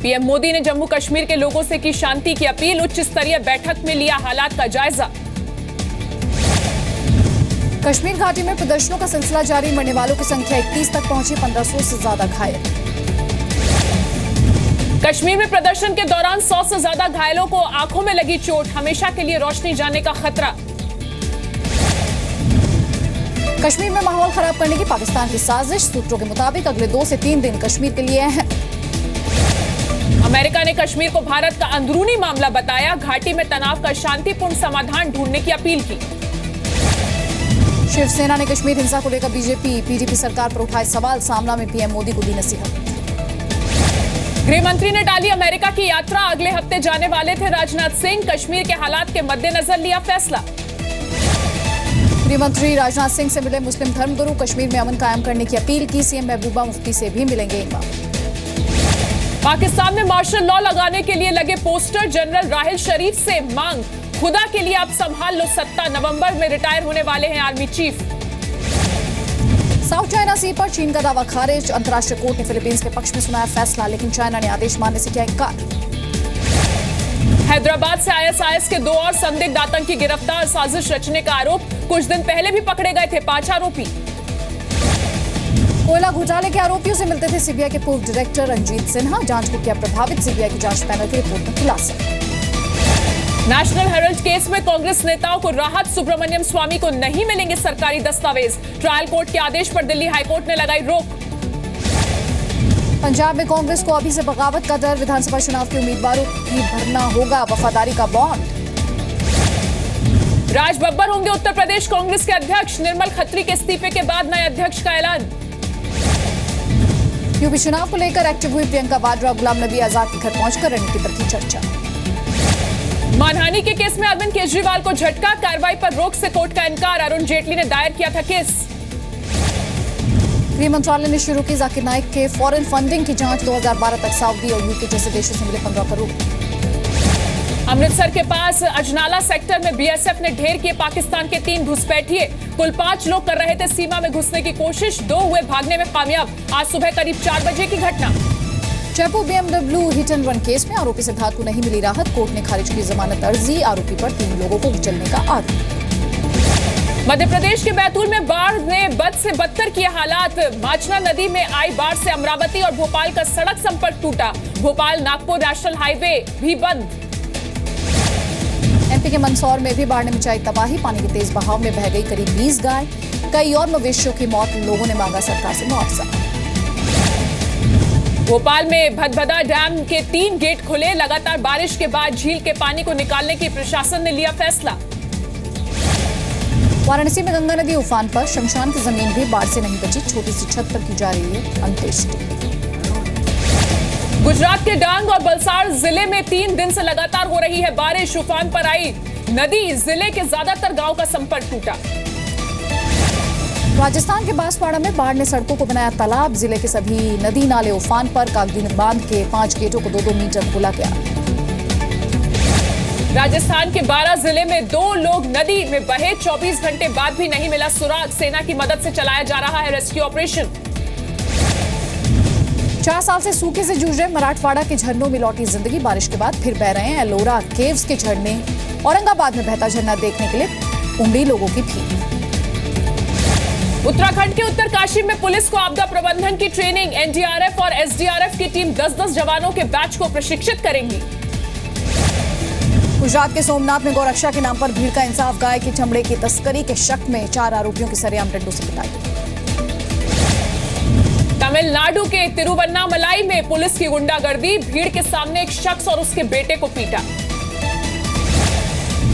PM Modi ने जम्मू कश्मीर के लोगों से की शांति की अपील। उच्च स्तरीय बैठक में लिया हालात का जायजा। कश्मीर घाटी में प्रदर्शनों का सिलसिला जारी। मरने वालों की संख्या 31 तक पहुंची, 1500 से ज्यादा घायल। कश्मीर में प्रदर्शन के दौरान 100 से ज्यादा घायलों को आंखों में लगी चोट। हमेशा के लिए रोशनी जाने का खतरा। कश्मीर में माहौल खराब करने की पाकिस्तान की साजिश। सूत्रों के मुताबिक अगले 2 से 3 दिन कश्मीर के लिए अहम। अमेरिका ने कश्मीर को भारत का अंदरूनी मामला बताया। घाटी में तनाव का शांतिपूर्ण समाधान ढूंढने की अपील की। शिवसेना ने कश्मीर हिंसा को लेकर बीजेपी पीडीपी सरकार पर उठाए सवाल। सामना में पीएम मोदी को दी नसीहत। गृह मंत्री ने टाली अमेरिका की यात्रा। अगले हफ्ते जाने वाले थे राजनाथ सिंह। कश्मीर के हालात के मद्देनजर लिया फैसला। गृह मंत्री राजनाथ सिंह से मिले मुस्लिम धर्मगुरु। कश्मीर में अमन कायम करने की अपील की। सीएम महबूबा मुफ्ती से भी मिलेंगे इमाम। पाकिस्तान में मार्शल लॉ लगाने के लिए लगे पोस्टर। जनरल राहिल शरीफ से मांग। खुदा के लिए आप संभाल लो सत्ता। नवंबर में रिटायर होने वाले हैं आर्मी चीफ। साउथ चाइना सी पर चीन का दावा खारिज। अंतर्राष्ट्रीय कोर्ट ने फिलीपींस के पक्ष में सुनाया फैसला, लेकिन चाइना ने आदेश मानने से किया इनकार। हैदराबाद से आईएसआईएस के 2 और संदिग्ध आतंकी गिरफ्तार। साजिश रचने का आरोप। कुछ दिन पहले भी पकड़े गए थे 5 आरोपी। कोयला घोटाले के आरोपियों से मिलते थे सीबीआई के पूर्व डायरेक्टर रंजीत सिन्हा। जांच को किया प्रभावित। सीबीआई की जांच पैनल की रिपोर्ट में खुलासा। नेशनल हेराल्ड केस में कांग्रेस नेताओं को राहत। सुब्रमण्यम स्वामी को नहीं मिलेंगे सरकारी दस्तावेज। ट्रायल कोर्ट के आदेश पर दिल्ली हाईकोर्ट ने लगाई रोक। पंजाब में कांग्रेस को अभी से बगावत का डर। विधानसभा चुनाव के उम्मीदवारों की भरना होगा वफादारी का बॉन्ड। राज बब्बर होंगे उत्तर प्रदेश कांग्रेस के अध्यक्ष। निर्मल खत्री के इस्तीफे के बाद नए अध्यक्ष का ऐलान। यूपी चुनाव को लेकर एक्टिव हुई प्रियंका वाड्रा। गुलाम नबी आजाद के घर पहुंचकर रणनीति पर की चर्चा। मानहानि के केस में अरविंद केजरीवाल को झटका। कार्रवाई पर रोक से कोर्ट का इनकार। अरुण जेटली ने दायर किया था केस। गृह मंत्रालय ने शुरू की जाकिर नाइक के फॉरेन फंडिंग की जांच। 2012 तक सऊदी और यूके जैसे देशों से मिले 15 करोड़। अमृतसर के पास अजनाला सेक्टर में बीएसएफ ने ढेर किए पाकिस्तान के 3 घुसपैठिए। कुल 5 लोग कर रहे थे सीमा में घुसने की कोशिश। 2 हुए भागने में कामयाब। आज सुबह करीब 4 बजे की घटना। Jaipur BMW hit and run case में आरोपी सिद्धार्थ को नहीं मिली राहत। कोर्ट ने खारिज की जमानत अर्जी। आरोपी पर 3 लोगों को कुचलने का आरोप। मध्य प्रदेश के बैतूल में बाढ़ ने बद से बदतर किए हालात। माचना नदी में आई बाढ़ से अमरावती और भोपाल का सड़क संपर्क टूटा। भोपाल नागपुर नेशनल हाईवे भी बंद। एमपी के मंदसौर में भी बाढ़ ने मचाई तबाही। पानी के तेज बहाव में बह गई करीब 20 गाय। कई और मवेशियों की मौत। लोगों ने मांगा सरकार से मुआवजा। भोपाल में भदभदा डैम के 3 गेट खुले। लगातार बारिश के बाद झील के पानी को निकालने की प्रशासन ने लिया फैसला। वाराणसी में गंगा नदी उफान पर। शमशान की जमीन भी बाढ़ से नहीं बची। छोटी सी छत पर की जा रही है अंत्येष्टि। गुजरात के डांग और वलसाड़ जिले में 3 दिन से लगातार हो रही है बारिश। उफान पर आई नदी। जिले के ज्यादातर गांव का संपर्क टूटा। राजस्थान के बांसवाड़ा में बाढ़ ने सड़कों को बनाया तालाब। जिले के सभी नदी नाले उफान पर। कागदी बांध के 5 गेटों को 2-2 मीटर खोला गया। राजस्थान के 12 जिले में 2 लोग नदी में बहे। 24 घंटे बाद भी नहीं मिला सुराग। सेना की मदद से चलाया जा रहा है रेस्क्यू ऑपरेशन। 4 साल से सूखे से जूझ रहे मराठवाड़ा के झरनों में लौटी जिंदगी। बारिश के बाद फिर बह रहे हैं एलोरा केव्स के झरने। औरंगाबाद में बहता झरना देखने के लिए उमड़ी लोगों की भीड़। उत्तराखंड के उत्तरकाशी में पुलिस को आपदा प्रबंधन की ट्रेनिंग। एनडीआरएफ और एसडीआरएफ की टीम 10-10 जवानों के बैच को प्रशिक्षित करेंगी। गुजरात के सोमनाथ में गौरक्षा के नाम पर भीड़ का इंसाफ। गाय के चमड़े की तस्करी के शक में 4 आरोपियों की सरेआम डंडों से पिटाई। तमिलनाडु के तिरुवन्नामलाई में पुलिस की गुंडागर्दी। भीड़ के सामने एक शख्स और उसके बेटे को पीटा।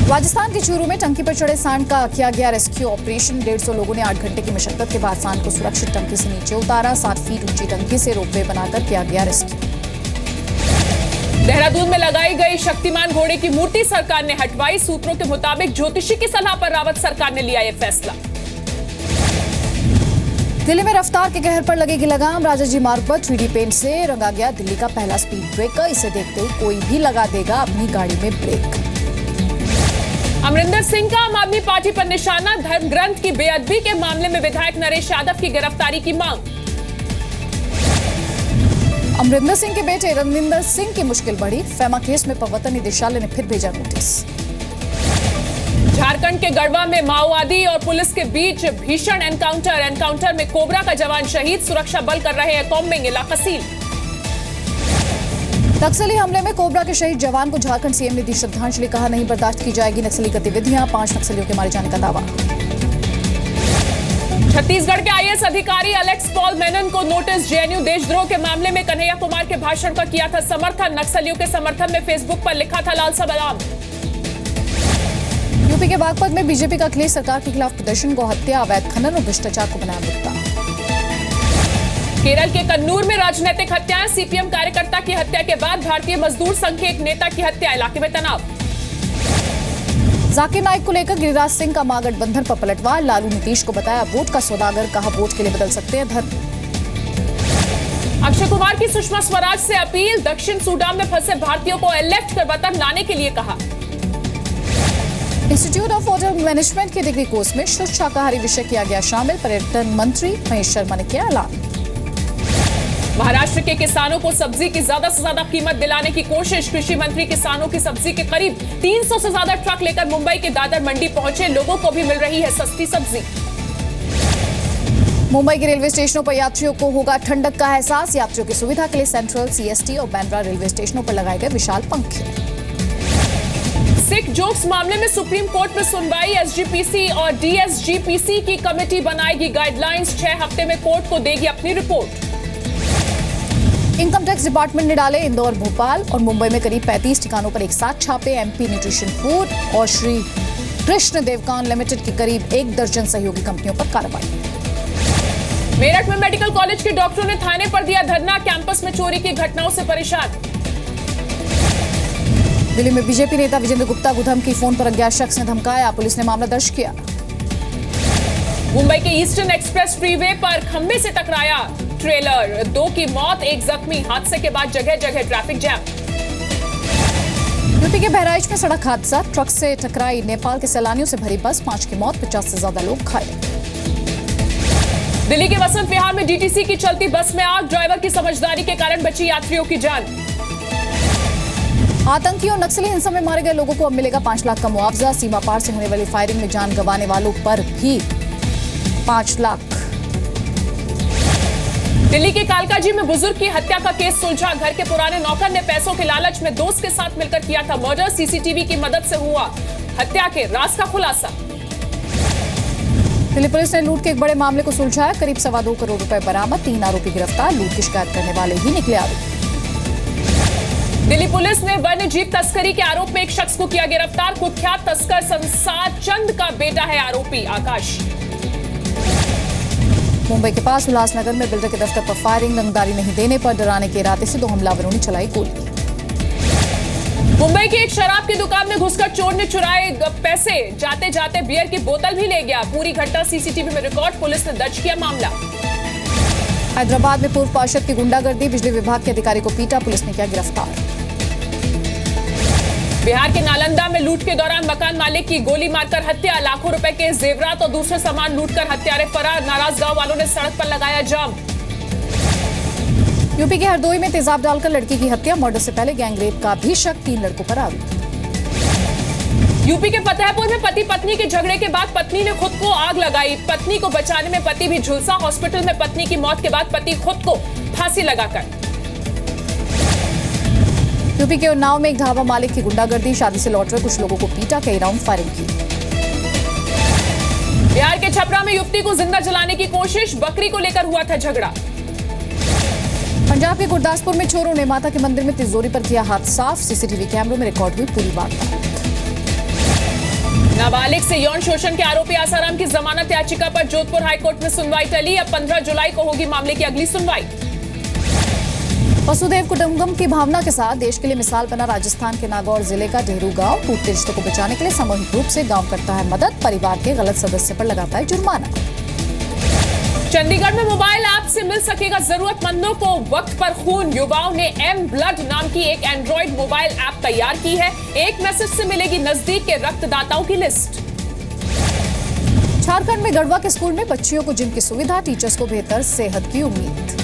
राजस्थान के चूरू में टंकी पर चढ़े सांड का किया गया रेस्क्यू ऑपरेशन। 150 लोगों ने 8 घंटे की मशक्कत के बाद सांड को सुरक्षित टंकी से नीचे उतारा। 7 फीट ऊंची टंकी से रोपवे बनाकर किया गया रेस्क्यू। देहरादून में लगाई गई शक्तिमान घोड़े की मूर्ति सरकार ने हटवाई। सूत्रों के मुताबिक ज्योतिषी की सलाह पर रावत सरकार ने लिया यह फैसला। दिल्ली में रफ्तार के कहर पर लगेगी लगाम। राजाजी मार्ग पर 3D पेंट से रंगा गया दिल्ली का पहला स्पीड ब्रेकर। इसे देखते ही कोई भी लगा देगा अपनी गाड़ी में ब्रेक। अमरिंदर सिंह का आम आदमी पार्टी पर निशाना। धर्म ग्रंथ की बेअदबी के मामले में विधायक नरेश यादव की गिरफ्तारी की मांग। अमरिंदर सिंह के बेटे रणविंदर सिंह की मुश्किल बढ़ी। फेमा केस में प्रवर्तन निदेशालय ने फिर भेजा नोटिस। झारखंड के गढ़वा में माओवादी और पुलिस के बीच भीषण एनकाउंटर में कोबरा का जवान शहीद। सुरक्षा बल कर रहे हैं कॉम्बिंग, इलाका सील। नक्सली हमले में कोबरा के शहीद जवान को झारखंड सीएम ने दी श्रद्धांजलि। कहा, नहीं बर्दाश्त की जाएगी नक्सली गतिविधियां। 5 नक्सलियों के मारे जाने का दावा। छत्तीसगढ़ के आईएएस अधिकारी अलेक्स पॉल मेनन को नोटिस। जेएनयू देशद्रोह के मामले में कन्हैया कुमार के भाषण का किया था समर्थन। नक्सलियों के समर्थन में फेसबुक पर लिखा था लालसा बयान। यूपी के बागपत में बीजेपी का अखिलेश सरकार के खिलाफ प्रदर्शन को हत्या, अवैध खनन और भ्रष्टाचार को बनाया मुद्दा। केरल के कन्नूर में राजनीतिक हत्याएं। सीपीएम कार्यकर्ता की हत्या के बाद भारतीय मजदूर संघ के एक नेता की हत्या। इलाके में तनाव। जाकिर नाइक को लेकर गिरिराज सिंह का महागठबंधन पर पलटवार। लालू नीतीश को बताया वोट का सौदागर। कहा, वोट के लिए बदल सकते हैं धर्म। अक्षय कुमार की सुषमा स्वराज से अपील। दक्षिण सूडान में फंसे भारतीयों को एयरलिफ्ट कर वतन लाने के लिए कहा। इंस्टीट्यूट ऑफ होटल मैनेजमेंट के डिग्री कोर्स में शुद्ध शाकाहारी विषय किया गया शामिल। पर्यटन मंत्री महेश शर्मा ने किया ऐलान। महाराष्ट्र के किसानों को सब्जी की ज्यादा से ज्यादा कीमत दिलाने की कोशिश। कृषि मंत्री किसानों की सब्जी के करीब 300 से ज्यादा ट्रक लेकर मुंबई के दादर मंडी पहुंचे। लोगों को भी मिल रही है सस्ती सब्जी। मुंबई के रेलवे स्टेशनों पर यात्रियों को होगा ठंडक का एहसास। यात्रियों की सुविधा के लिए सेंट्रल, सीएसटी और बांद्रा रेलवे स्टेशनों पर लगाए गए विशाल पंखे। सिख जोक्स मामले में सुप्रीम कोर्ट में सुनवाई। एसजीपीसी और डीएसजीपीसी की कमेटी बनाएगी गाइडलाइंस। 6 हफ्ते में कोर्ट को देगी अपनी रिपोर्ट। इनकम टैक्स डिपार्टमेंट ने डाले इंदौर, भोपाल और मुंबई में करीब 35 ठिकानों पर एक साथ छापे। एमपी न्यूट्रिशन फूड और श्री कृष्ण देवकान लिमिटेड की करीब 1 दर्जन सहयोगी कंपनियों पर कार्रवाई। मेरठ में मेडिकल कॉलेज के डॉक्टरों ने थाने पर दिया धरना। कैंपस में चोरी की घटनाओं से परेशान। दिल्ली में बीजेपी नेता विजेंद्र गुप्ता को धमकी। फोन पर अज्ञात शख्स ने धमकाया। पुलिस ने मामला दर्ज किया। मुंबई के ईस्टर्न एक्सप्रेस फ्रीवे पर खंबे से टकराया ट्रेलर। 2 की मौत, 1 जख्मी। हादसे के बाद जगह जगह ट्रैफिक जाम। यूपी के बहराइच में सड़क हादसा। ट्रक से टकराई नेपाल के सैलानियों से भरी बस। 5 की मौत, 50 से ज्यादा लोग घायल। दिल्ली के वसंत विहार में डीटीसी की चलती बस में आग। ड्राइवर की समझदारी के कारण बची यात्रियों की जान। आतंकी और नक्सली हिंसा में मारे गए लोगों को अब मिलेगा 5 लाख का मुआवजा। सीमा पार से होने वाली फायरिंग में जान गंवाने वालों पर भी 5 लाख। दिल्ली के कालकाजी में बुजुर्ग की हत्या का केस सुलझा। घर के पुराने नौकर ने पैसों के लालच में दोस्त के साथ मिलकर किया था मर्डर। सीसीटीवी की मदद से हुआ हत्या के राज का खुलासा। दिल्ली पुलिस ने लूट के एक बड़े मामले को सुलझाया। करीब 2.25 करोड़ रुपए बरामद। 3 आरोपी गिरफ्तार। लूट की शिकायत करने वाले ही निकले आरोपी। दिल्ली पुलिस ने वन्य जीव तस्करी के आरोप में एक शख्स को किया गिरफ्तार। कुख्यात तस्कर संसार चंद का बेटा है आरोपी आकाश। मुंबई के पास उल्लासनगर में बिल्डर के दफ्तर पर फायरिंग। रंगदारी नहीं देने पर डराने के इरादे से 2 हमलावरों ने चलाई गोली। मुंबई की एक शराब की दुकान में घुसकर चोर ने चुराए पैसे। जाते जाते बियर की बोतल भी ले गया। पूरी घटना सीसीटीवी में रिकॉर्ड। पुलिस ने दर्ज किया मामला। हैदराबाद में पूर्व पार्षद की गुंडागर्दी। बिजली विभाग के अधिकारी को पीटा। पुलिस ने किया गिरफ्तार। बिहार के नालंदा में लूट के दौरान मकान मालिक की गोली मारकर हत्या। लाखों रुपए के जेवरात और दूसरे सामान लूटकर हत्यारे फरार। नाराज गांव वालों ने सड़क पर लगाया जाम। यूपी के हरदोई में तेजाब डालकर लड़की की हत्या। मर्डर से पहले गैंगरेप का भी शक। 3 लड़कों पर आरोप। यूपी के फतेहपुर में पति पत्नी के झगड़े के बाद पत्नी ने खुद को आग लगाई। पत्नी को बचाने में पति भी झुलसा। हॉस्पिटल में पत्नी की मौत के बाद पति खुद को फांसी लगाकर। यूपी के उन्नाव में एक ढाबा मालिक की गुंडागर्दी। शादी से लौट रहे कुछ लोगों को पीटा। कई राउंड फायरिंग की। बिहार के छपरा में युवती को जिंदा जलाने की कोशिश। बकरी को लेकर हुआ था झगड़ा। पंजाब के गुरदासपुर में चोरों ने माता के मंदिर में तिजोरी पर किया हाथ साफ। सीसीटीवी कैमरों में रिकॉर्ड हुई पूरी वारदात। नाबालिग से यौन शोषण के आरोपी आसाराम की जमानत याचिका पर जोधपुर हाईकोर्ट में सुनवाई टली। अब 15 जुलाई को होगी मामले की अगली सुनवाई। वसुधैव कुटुंबकम की भावना के साथ देश के लिए मिसाल बना राजस्थान के नागौर जिले का डेहरू गांव। टूटते रिश्तों को बचाने के लिए सामूहिक रूप से गांव करता है मदद। परिवार के गलत सदस्य पर लगाता है जुर्माना। चंडीगढ़ में मोबाइल ऐप से मिल सकेगा जरूरतमंदों को वक्त पर खून। युवाओं ने एम ब्लड नाम की एक एंड्रॉइड मोबाइल ऐप तैयार की है। एक मैसेज से मिलेगी नजदीक के रक्तदाताओं की लिस्ट। झारखंड में गढ़वा के स्कूल में बच्चियों को जिम की सुविधा। टीचर्स को बेहतर सेहत की उम्मीद।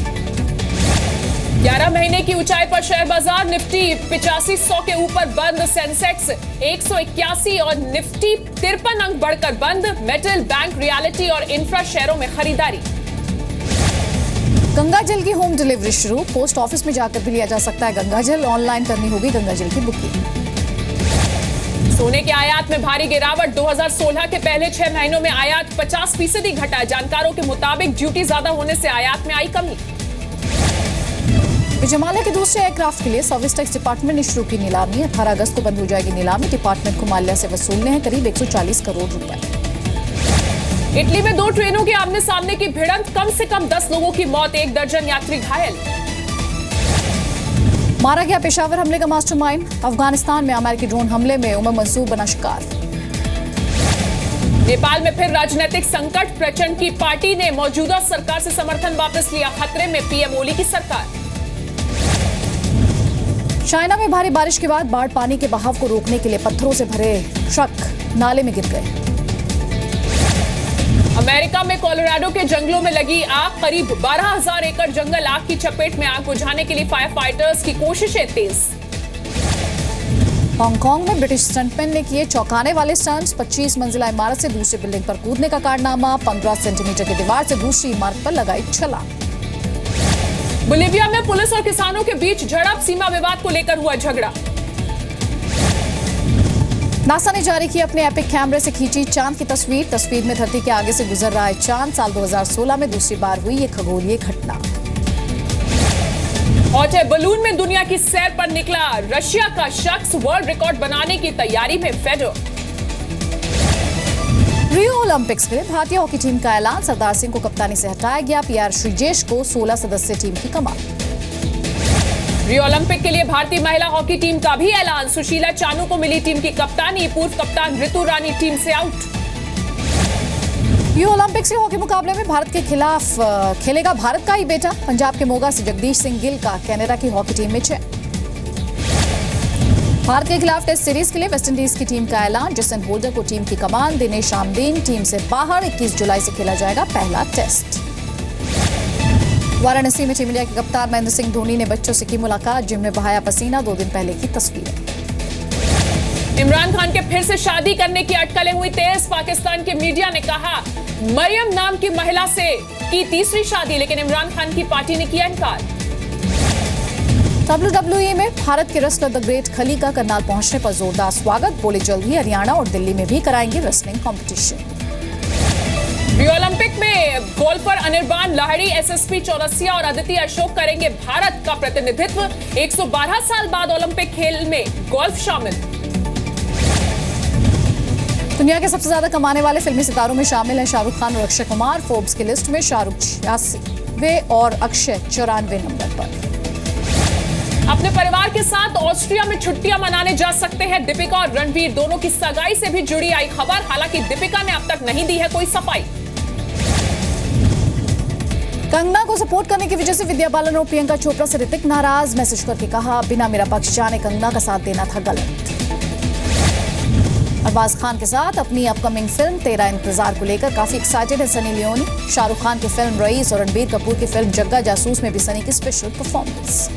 11 महीने की ऊंचाई पर शेयर बाजार, निफ्टी 8500 के ऊपर बंद, सेंसेक्स 181 और निफ्टी 53 अंक बढ़कर बंद। मेटल, बैंक, रियलिटी और इंफ्रा शेयरों में खरीदारी। गंगा जल की होम डिलीवरी शुरू, पोस्ट ऑफिस में जाकर भी लिया जा सकता है गंगा जल, ऑनलाइन करनी होगी गंगा जल की बुकिंग। सोने के आयात में भारी गिरावट, 2016 के पहले 6 महीनों में आयात 50% घटा। जानकारों के मुताबिक ड्यूटी ज्यादा होने से आयात में आई कमी। विजय माल्या के दूसरे एयरक्राफ्ट के लिए सर्विस टैक्स डिपार्टमेंट ने शुरू की नीलामी। 18 अगस्त को बंद हो जाएगी नीलामी। डिपार्टमेंट को माल्या से वसूलने हैं करीब 140 करोड़ रुपए। इटली में 2 ट्रेनों के आमने सामने की भिड़ंत, कम से कम 10 लोगों की मौत, 1 दर्जन यात्री घायल। मारा गया पेशावर हमले का मास्टरमाइंड। अफगानिस्तान में अमेरिकी ड्रोन हमले में उमर मंसूर बना शिकार। नेपाल में फिर राजनीतिक संकट, प्रचंड की पार्टी ने मौजूदा सरकार से समर्थन वापस लिया। खतरे में पीएम ओली की सरकार। चाइना में भारी बारिश के बाद बाढ़ पानी के बहाव को रोकने के लिए पत्थरों से भरे ट्रक नाले में गिर गए। अमेरिका में कोलोराडो के जंगलों में लगी आग, करीब 12,000 एकड़ जंगल आग की चपेट में। आग बुझाने के लिए फायर फाइटर्स की कोशिशें तेज। हांगकांग में ब्रिटिश स्टंटमैन ने किए चौंकाने वाले स्टंट्स। 25 मंजिला इमारत से दूसरी बिल्डिंग पर कूदने का कारनामा। 15 सेंटीमीटर की दीवार से दूसरी इमारत पर लगाई छलांग। बोलिविया में पुलिस और किसानों के बीच झड़प, सीमा विवाद को लेकर हुआ झगड़ा। नासा ने जारी की अपने एपिक कैमरे से खींची चांद की तस्वीर। तस्वीर में धरती के आगे से गुजर रहा है चांद। साल 2016 में दूसरी बार हुई ये खगोलीय घटना। हॉट एयर बलून में दुनिया की सैर पर निकला रशिया का शख्स, वर्ल्ड रिकॉर्ड बनाने की तैयारी में फेडरर। रियो ओलंपिक्स के लिए भारतीय हॉकी टीम का ऐलान। सरदार सिंह को कप्तानी से हटाया गया। पीआर श्रीजेश को 16 सदस्यीय टीम की कमान। रियो ओलंपिक के लिए भारतीय महिला हॉकी टीम का भी ऐलान। सुशीला चानू को मिली टीम की कप्तानी। पूर्व कप्तान ऋतु रानी टीम से आउट। रियो ओलंपिक्स के हॉकी मुकाबले में भारत के खिलाफ खेलेगा भारत का ही बेटा। पंजाब के मोगा से जगदीश सिंह गिल का कनाडा की हॉकी टीम में चयन। भारत के खिलाफ टेस्ट सीरीज के लिए वेस्टइंडीज की टीम का ऐलान। जसन होल्डर को टीम की कमान। दिनेश आमदीन टीम से बाहर। 21 जुलाई से खेला जाएगा पहला टेस्ट। वाराणसी में टीम इंडिया के कप्तान महेंद्र सिंह धोनी ने बच्चों से की मुलाकात। जिम में बहाया पसीना। 2 दिन पहले की तस्वीरें। इमरान खान के फिर से शादी करने की अटकलें हुई तेज। पाकिस्तान के मीडिया ने कहा मरियम नाम की महिला से की तीसरी शादी, लेकिन इमरान खान की पार्टी ने किया इनकार। WWE में भारत के रेसलर द ग्रेट खली का करनाल पहुंचने पर जोरदार स्वागत। बोले जल्द ही हरियाणा और दिल्ली में भी कराएंगे रेसलिंग कंपटीशन। रियो ओलंपिक में गोल्फर अनिर्बान लाहिड़ी, एसएसपी चौरसिया और अदिति अशोक करेंगे भारत का प्रतिनिधित्व। 112 साल बाद ओलंपिक खेल में गोल्फ शामिल। दुनिया के सबसे ज्यादा कमाने वाले फिल्मी सितारों में शामिल हैं शाहरुख खान और अक्षय कुमार। फोर्ब्स की लिस्ट में शाहरुख 86वें और अक्षय 94वें नंबर पर। अपने परिवार के साथ ऑस्ट्रिया में छुट्टियां मनाने जा सकते हैं दीपिका और रणवीर। दोनों की सगाई से भी जुड़ी आई खबर। हालांकि दीपिका ने अब तक नहीं दी है कोई सफाई। कंगना को सपोर्ट करने की वजह से विद्या बालन और प्रियंका चोपड़ा से ऋतिक नाराज। मैसेज करके कहा बिना मेरा पक्ष जाने कंगना का साथ देना था गलत। अरबाज खान के साथ अपनी अपकमिंग फिल्म 13 इंतजार को लेकर काफी एक्साइटेड है सनी लियोनी। शाहरुख खान की फिल्म रईस और रणबीर कपूर की फिल्म जग्गा जासूस में भी सनी की स्पेशल परफॉर्मेंस।